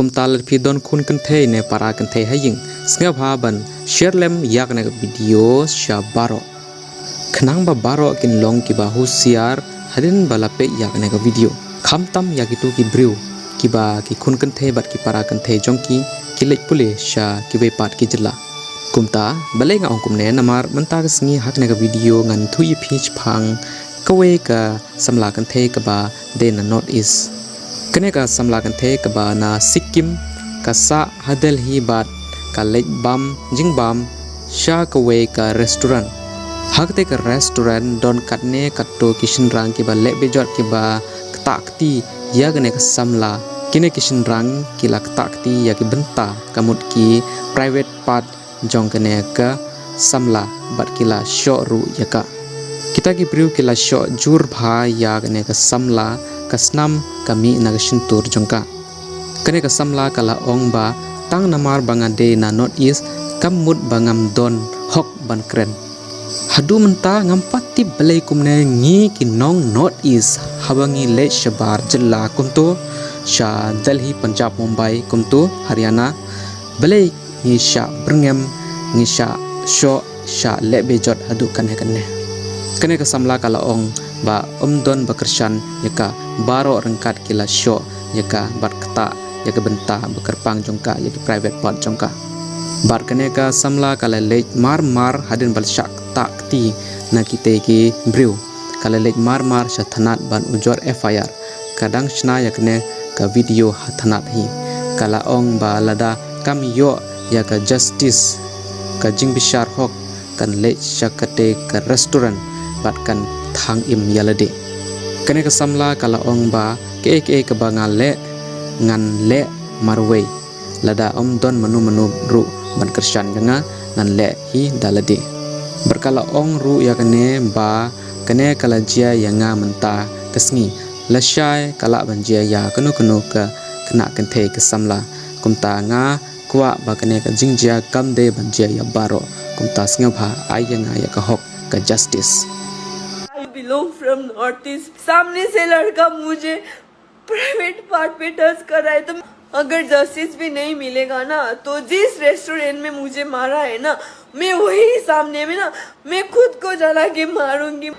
kumtal phi don khun Kynthei ne para Kynthei haying snga bhaban share lem yak ne video sha baro khnang ba baro kin long ki ba husiar hadin balape yak ne video khamtam yakitu ki brew ki ba ki khun Kynthei bat ki para Kynthei jongki ki lek pule sha ki we pat ki jila kumta balai nga ongkum ne namar menta ka sngi hak ne video ngan thui phich phang kawe ka Samla Kynthei ka ba de na north east kene ka Samla Kynthei ka ba na Sikkim ka sa hadel hi bat ka lek bam jingbam sha kawe ka restaurant hakte ka restaurant don katne katto ki Shynrang ki ba le Beijot ki ba takti ya gane ka Samla kine ki Shynrang ki lak takti ya ki benta kamut ki private part jong kene ka Samla bat kila sho ru ya ka kita ki priu kila sho jur bha ya gane ka Samla kasnam kami na shintur jongka kane ka Samla kala ong ba tang namar bangade na north east kamut bangam don hok ban kren hadu menta ngampati balai kumne ngi ki nong north east habangi le shabar jilla kumto sha Delhi Punjab Mumbai kumto Haryana balai ngi sha brngem ngi sha sho sha le Beijot hadu kane kane ka Samla kala ong ba don bakershan yaka baro rengkat kila sho yaka bat kata yaka benta bekerpang jongka yaki private part jongka bar kane ka Samla kala lej mar hadin bal syak takti na kite ki brew kala lej mar sya thanat ban ujor FIR kadang shna yakne ka video thanat hi kala ong ba lada kam yo yaka justice ka jingbishar hok kan lej syakate ka restaurant bat kan thang im yalade kane ka Samla kala ong ba ke ka ba ngan le marway lada don manu ru ban kershan janga ngan le hi dalade berkala ong ru ya kane ba kane kala jia yanga menta kesngi lashai kala banjia ya kanu ka kena Kynthei ka Samla kumta nga kwa ba kane ka jingjia kamde banjia ya baro kumta snga bha ayanga ya ka hok ka justice belong from north east सामने से लड़का मुझे private part पे टच कर रहा है तो अगर जस्टिस भी नहीं मिलेगा ना तो जिस रेस्टोरेंट में मुझे मारा है ना मैं वही सामने में ना मैं खुद को जला के मारूंगी।